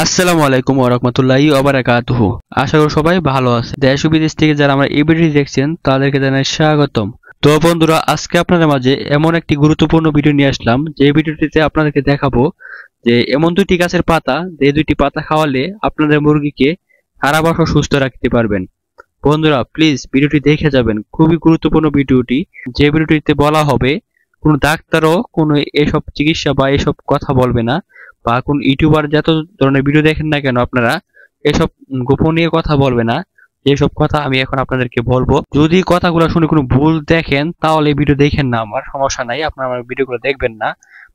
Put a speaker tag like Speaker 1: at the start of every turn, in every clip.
Speaker 1: আসসালামু আলাইকুম ওয়া রাহমাতুল্লাহি ওয়া বারাকাতুহু। আশা করি সবাই ভালো আছে। দেশ ও বিদেশ থেকে যারা আমার এই ভিডিওটি দেখছেন তাদেরকে জানাই স্বাগতম। তো বন্ধুরা, আজকে আপনাদের মাঝে এমন একটি গুরুত্বপূর্ণ ভিডিও নিয়ে আসলাম যে ভিডিওটিতে আপনাদেরকে দেখাবো যে এমন দুইটি গাছের পাতা, যে দুইটি পাতা খাওয়ালে আপনাদের মুরগিকে সারা বছর সুস্থ রাখতে পারবেন। বন্ধুরা প্লিজ ভিডিওটি দেখে যাবেন, খুবই গুরুত্বপূর্ণ ভিডিওটি। যে ভিডিওটিতে বলা হবে কোনো ডাক্তারও কোনো এসব চিকিৎসা বা এসব কথা বলবে না, বা কোন ইউটিউবার যত ধরনের ভিডিও দেখেন না কেন আপনারা এসব গোপনীয় কথা বলবে না। যেসব কথা আমি এখন আপনাদেরকে বলবো, যদি কথাগুলো শুনে কোনো ভুল দেখেন তাহলে ভিডিও দেখেন না, আমার সমস্যা নাই, আপনারা আমার ভিডিওগুলো দেখবেন না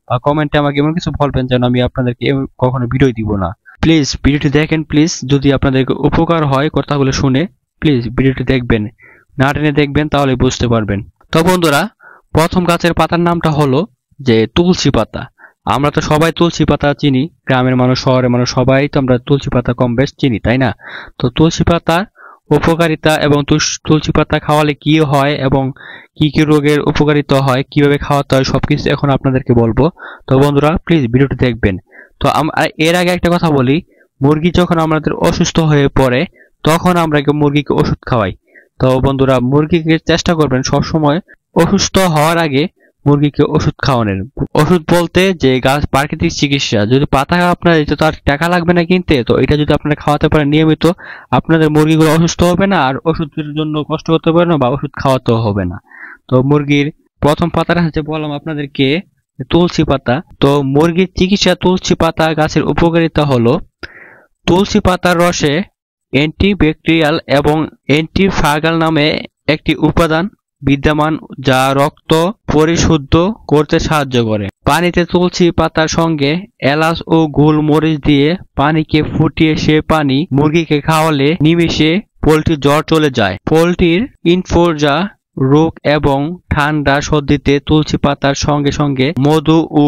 Speaker 1: বা কমেন্টে আমাকে এমন কিছু বলবেন যেন আমি আপনাদেরকে কখনো ভিডিও দিব না। প্লিজ ভিডিওটি দেখেন, প্লিজ যদি আপনাদেরকে উপকার হয় কথাগুলো শুনে প্লিজ ভিডিওটি দেখবেন, না টেনে দেখবেন তাহলে বুঝতে পারবেন। তো বন্ধুরা, প্রথম গাছের পাতার নামটা হলো যে তুলসী পাতা। আমরা তো সবাই তুলসী পাতা চিনি, গ্রামের মানুষ শহরের মানুষ সবাই তো আমরা তুলসী পাতা কম বেশ চিনি, তাই না? তো তুলসী পাতার উপকারিতা এবং তুলসী পাতা খাওয়ালে কি হয় এবং কি কি রোগের উপকারিতা হয়, কিভাবে খাওয়াতে হয় সবকিছু এখন আপনাদেরকে বলবো। তো বন্ধুরা প্লিজ ভিডিওটি দেখবেন। তো এর আগে একটা কথা বলি, মুরগি যখন আমাদের অসুস্থ হয়ে পড়ে তখন আমরা মুরগিকে ওষুধ খাওয়াই। তো বন্ধুরা, মুরগিকে চেষ্টা করবেন সবসময় অসুস্থ হওয়ার আগে মুরগিকে ওষুধ খাওয়ানোর। ওষুধ বলতে যে গাছ প্রাকৃতিক চিকিৎসা, যদি পাতা আপনার এটা তো আর টাকা লাগবে না কিনতে, তো এটা যদি আপনারা খাওয়াতে পারেন নিয়মিত, আপনাদের মুরগিগুলো অসুস্থ হবে না আর ওষুধের জন্য কষ্ট করতে পারবে না বা ওষুধ খাওয়াতেও হবে না। তো মুরগির প্রথম পাতাটা হচ্ছে বললাম আপনাদেরকে তুলসী পাতা। তো মুরগির চিকিৎসা তুলসী পাতা গাছের উপকারিতা হলো তুলসী পাতার রসে অ্যান্টিব্যাকটেরিয়াল এবং অ্যান্টিফাঙ্গাল নামে একটি উপাদান বিদ্যমান যা রক্ত পরিশুদ্ধ করতে সাহায্য করে। পানিতে তুলসী পাতার সঙ্গে এলাচ ও গোলমরিচ দিয়ে পানিকে ফুটিয়ে সে পানি মুরগিকে খাওয়ালে নিমেষে পোল্ট্রির জ্বর চলে যায়। পোল্ট্রির ইনফ্লুয়েঞ্জা রোগ এবং ঠান্ডা সর্দিতে তুলসী পাতার সঙ্গে সঙ্গে মধু ও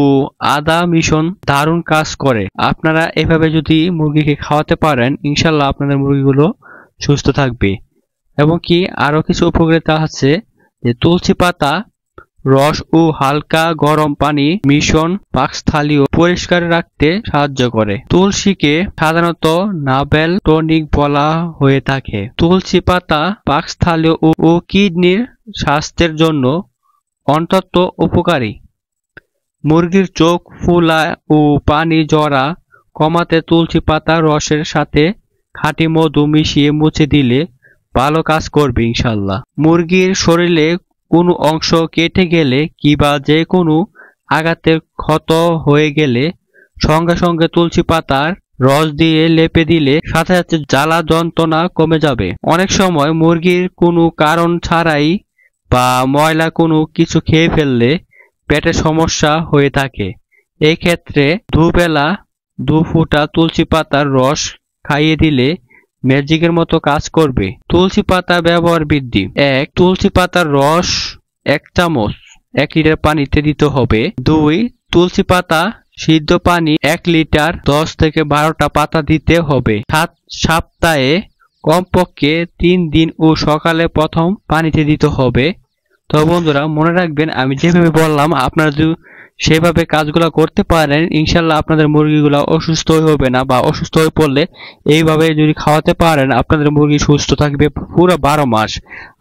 Speaker 1: আদা মিশ্রণ দারুণ কাজ করে। আপনারা এভাবে যদি মুরগিকে খাওয়াতে পারেন ইনশাল্লাহ আপনাদের মুরগিগুলো সুস্থ থাকবে। এবং কি আরো কিছু উপকারিতা আছে যে তুলসী পাতা রস ও হালকা গরম পানি মিশ্রণ পাকস্থলী পরিষ্কার রাখতে সাহায্য করে। তুলসীকে সাধারণত নাভেল টনিক বলা হয়ে থাকে। তুলসী পাতা পাকস্থলী ও কিডনির স্বাস্থ্যের জন্য অত্যন্ত উপকারী। মুরগির চোখ ফুলা ও পানি জড়া কমাতে তুলসী পাতার রসের সাথে খাঁটি মধু মিশিয়ে মুছে দিলে ভালো কাজ করবে ইনশাল্লাহ। মুরগির শরীরে কোনো অংশ কেটে গেলে কিংবা যে কোনো আঘাতের ক্ষত হয়ে গেলে সঙ্গে সঙ্গে তুলসী পাতার রস দিয়ে লেপে দিলে সাথে সাথে জ্বালা যন্ত্রণা কমে যাবে। অনেক সময় মুরগির কোনো কারণ ছাড়াই বা ময়লা কোনো কিছু খেয়ে ফেললে পেটের সমস্যা হয়ে থাকে। এই ক্ষেত্রে দুবেলা 2 ফোঁটা তুলসী পাতার রস খাইয়ে দিলে ম্যাজিকের মতো কাজ করবে। তুলসী পাতা ব্যবহার বৃদ্ধি। 1. তুলসী পাতার রস 1 চামচ 1 লিটার পানিতে দিতে হবে। 2. তুলসী পাতা সিদ্ধ পানি 1 লিটার 10 থেকে 12টা পাতা দিতে হবে। 7 সপ্তাহে কমপক্ষে 3 দিন ও সকালে প্রথম পানিতে দিতে হবে। তো বন্ধুরা মনে রাখবেন, আমি যেভাবে বললাম আপনারা যদি সেভাবে কাজগুলো করতে পারেন ইনশাল্লাহ আপনাদের মুরগিগুলো অসুস্থ হবে না, বা অসুস্থ হয়ে পড়লে এইভাবে যদি খাওয়াতে পারেন আপনাদের মুরগি সুস্থ থাকবে পুরো 12 মাস।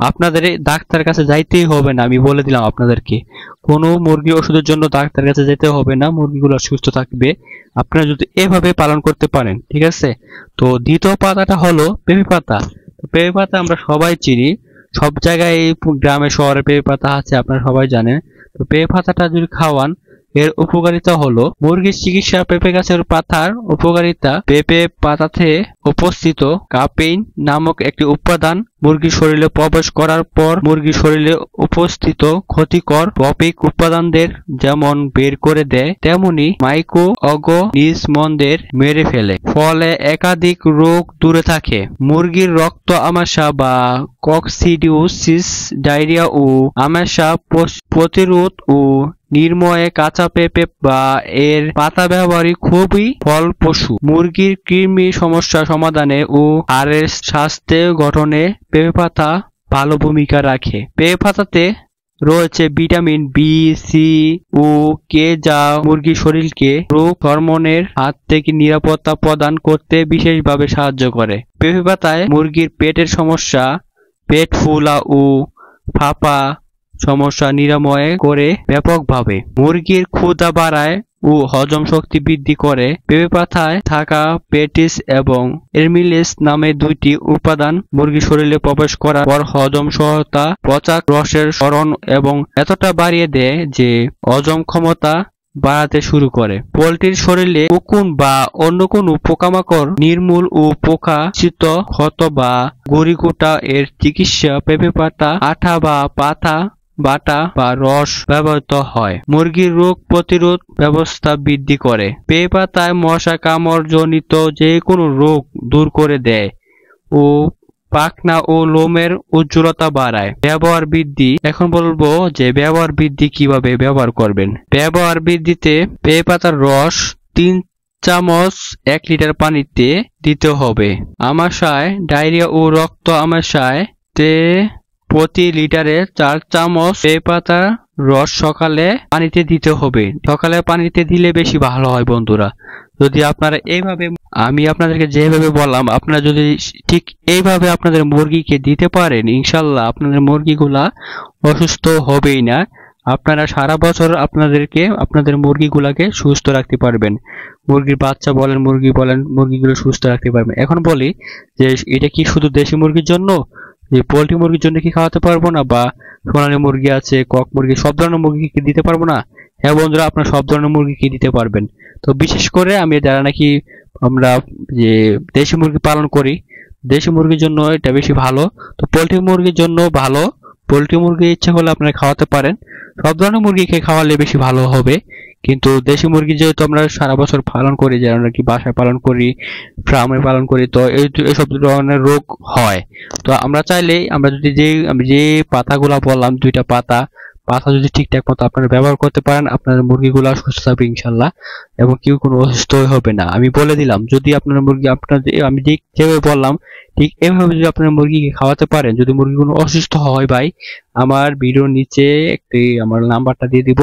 Speaker 1: আপনাদের ডাক্তারের কাছে যাইতেই হবে না, আমি বলে দিলাম আপনাদেরকে কোনো মুরগি ওষুধের জন্য ডাক্তারের কাছে যেতে হবে না, মুরগিগুলো সুস্থ থাকবে আপনারা যদি এভাবে পালন করতে পারেন, ঠিক আছে? তো দ্বিতীয় পাতাটা হলো পেঁপে পাতা। পেঁপে পাতা আমরা সবাই চিনি, সব জায়গায় গ্রামে শহরে পেঁপে পাতা আছে, আপনারা সবাই জানেন। তো পেঁপে পাতাটা যদি খাওয়ান এর উপকারিতা হলো মুরগির চিকিৎসা। পেঁপে গাছের পাতার উপকারিতা, পেঁপে পাতাতে উপস্থিত কাফেইন নামক একটি উপাদান মুরগির শরীরে প্রবেশ করার পর মুরগির শরীরে উপস্থিত ক্ষতিকর টপিক উপাদানদের যেমন বের করে দেয় তেমনি মাইক্রো অর্গানিজমদের মেরে ফেলে, ফলে একাধিক রোগ দূরে থাকে। মুরগির রক্ত আমাশা বা ককসিডিওসিস, ডায়রিয়া ও আমাশা প্রতিরোধ ও নির্ময়ে কাঁচা পেঁপে বা এর পাতা ব্যবহারই খুবই ফলপ্রসূ। মুরগির কৃমি সমস্যা সমাধানে ও হাড়ের স্বাস্থ্য গঠনে পেঁপে পাতা ভালো ভূমিকা রাখে। পেঁপে পাতাতে রয়েছে ভিটামিন বি, সি ও কে, যা মুরগির শরীরকে রোগ হরমোনের হাত থেকে নিরাপত্তা প্রদান করতে বিশেষভাবে সাহায্য করে। পেঁপে পাতায় মুরগির পেটের সমস্যা, পেট ফুলা ও ফাঁপা সমস্যা নিরাময় করে ব্যাপকভাবে। মুরগির ক্ষুধা বাড়ায় ও হজম শক্তি বৃদ্ধি করে। পেঁপে পাতায় থাকা পেটিস এবং এরমিলেস নামে দুইটি উপাদান মুরগির শরীরে প্রবেশ করার পর হজম সহায়তা, পচাক রসের সরণ এবং এতটা বাড়িয়ে দেয় যে হজম ক্ষমতা বাড়াতে শুরু করে। পোলট্রির শরীরে উকুন বা অন্য কোনো পোকামাকড় নির্মূল ও পোকাচিত ক্ষত বা গড়িগোটা এর চিকিৎসা পেঁপে পাতা আঠা বা পাতা বাটা বা রস ব্যবহৃত হয়। মুরগির রোগ প্রতিরোধ ব্যবস্থা বৃদ্ধি করে। পেঁপে পাতায় মশা কামড়জনিত যে কোনো রোগ দূর করে দেয় ও পাখনা ও লোমের উজ্জ্বলতা বাড়ায়। ব্যবহার বৃদ্ধি। এখন বলবো যে ব্যবহার বৃদ্ধি কিভাবে ব্যবহার করবেন। ব্যবহার বৃদ্ধিতে পেঁপে পাতার রস 3 চামচ 1 লিটার পানিতে দিতে হবে। আমাশয়, ডায়রিয়া ও রক্ত আমাশয় তে প্রতি লিটারে 4 চামচ পেঁপে পাতার রস সকালে পানিতে দিতে হবে। সকালে পানিতে দিলে বেশি ভালো হয় বন্ধুরা। যদি আপনারা এইভাবে, আমি আপনাদেরকে যেভাবে বললাম, আপনারা যদি ঠিক এইভাবে আপনাদের মুরগিকে দিতে পারেন, ইনশাল্লাহ আপনাদের মুরগিগুলা অসুস্থ হবেই না। আপনারা সারা বছর আপনাদের মুরগিগুলাকে সুস্থ রাখতে পারবেন। মুরগির বাচ্চা বলেন, মুরগিগুলো সুস্থ রাখতে পারবেন। এখন বলি যে এটা কি শুধু দেশি মুরগির জন্য, যে পোল্ট্রি মুরগির জন্য কি খাওয়াতে পারবো না, বা সোনালী মুরগি আছে, কক মুরগি, সব ধরনের মুরগিকে দিতে পারবো না? হ্যাঁ বন্ধুরা, আপনারা সব ধরনের মুরগিকে দিতে পারবেন। তো বিশেষ করে যারা নাকি আমরা যে দেশি মুরগি পালন করি, দেশি মুরগির জন্য এটা বেশি ভালো। তো পোল্ট্রি মুরগির জন্য ভালো। পোল্ট্রি মুরগি ইচ্ছা হলে আপনারা খাওয়াতে পারেন। সব ধরনের মুরগিকে খাওয়ালে বেশি ভালো হবে। কিন্তু দেশি মুরগি যেহেতু আমরা সারা বছর পালন করি, যারা নাকি বাসায় পালন করি, ফার্মে পালন করি, তো এইসব ধরনের রোগ হয়। তো আমরা চাইলেই আমি যে পাতাগুলা বললাম, 2টা পাতা যদি ঠিকঠাক মতো আপনারা ব্যবহার করতে পারেন, আপনার মুরগিগুলো সুস্থ থাকবে ইনশাল্লাহ, এবং কেউ কোনো অসুস্থ হবে না। আমি বলে দিলাম, যদি আপনার মুরগি আমি যেভাবে বললাম ঠিক এভাবে যদি আপনার মুরগিকে খাওয়াতে পারেন, যদি মুরগিগুলো অসুস্থ হয় ভাই, আমার ভিডিওর নিচে আমার নাম্বারটা দিয়ে দিব।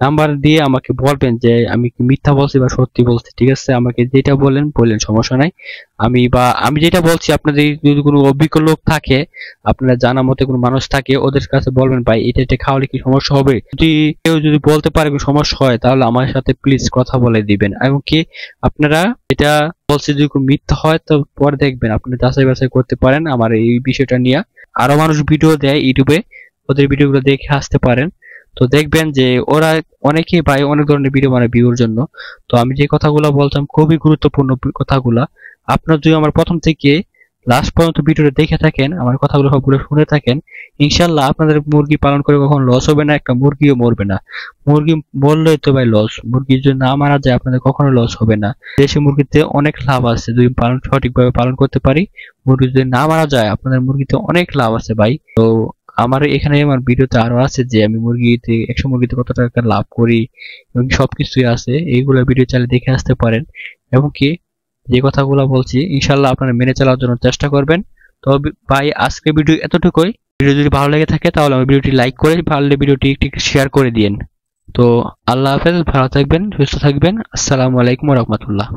Speaker 1: নাম্বার দিয়ে আমাকে বলবেন যে আমি কি মিথ্যা বলছি বা সত্যি বলছি, ঠিক আছে? আমাকে যেটা বলেন সমস্যা নাই। আমি যেটা বলছি, আপনাদের যদি কোনো অভিজ্ঞ লোক থাকে, আপনারা জানা মতে কোনো মানুষ থাকে, ওদের কাছে বলবেন ভাই এটা খাওয়ালে কি সমস্যা হবে। কেউ যদি বলতে পারে কোনো সমস্যা হয়, তাহলে আমার সাথে প্লিজ কথা বলে দিবেন। এবং কি আপনারা এটা বলছি যদি কোনো মিথ্যা হয়, তো পরে দেখবেন, আপনারা যাচাই বাছাই করতে পারেন আমার এই বিষয়টা নিয়ে। আরো মানুষ ভিডিও দেয় ইউটিউবে, ওদের ভিডিওগুলো দেখে আসতে পারেন। তো দেখবেন যে ওরা অনেকেই ভাই অনেক ধরনের ভিডিও বানায় ভিউর জন্য। তো আমি যে কথাগুলো বলতাম খুবই গুরুত্বপূর্ণ কথাগুলা, আপনার যদি আমার প্রথম থেকে লাস্ট পর্যন্ত ভিডিওটা দেখে থাকেন, আমার কথাগুলো সবগুলো শুনে থাকেন, ইনশাল্লাহ আপনাদের মুরগি পালন করে কখনো লস হবে না, একটা মুরগিও মরবে না। মুরগি মরলেই তো ভাই লস, মুরগি যদি না মারা যায় আপনাদের কখনো লস হবে না। দেশি মুরগিতে অনেক লাভ আছে, যদি সঠিকভাবে পালন করতে পারি। মুরগি যদি না মারা যায়, আপনাদের মুরগিতে অনেক লাভ আছে ভাই। তো আমার ভিডিওতে আরো আছে যে আমি 100 মুরগিতে কত টাকা লাভ করি, এবং সবকিছুই আছে। এইগুলো ভিডিও চালিয়ে দেখে আসতে পারেন। এবং কি যে কথাগুলো বলছি ইনশাল্লাহ আপনারা মেনে চলার জন্য চেষ্টা করবেন। তো ভাই আজকে ভিডিও এতটুকুই। ভিডিও যদি ভালো লেগে থাকে তাহলে আমার ভিডিওটি লাইক করে, পারলে ভিডিওটি একটু শেয়ার করে দিন। তো আল্লাহ হাফেজ, ভালো থাকবেন, সুস্থ থাকবেন। আসসালামু আলাইকুম ওয়া রাহমাতুল্লাহ।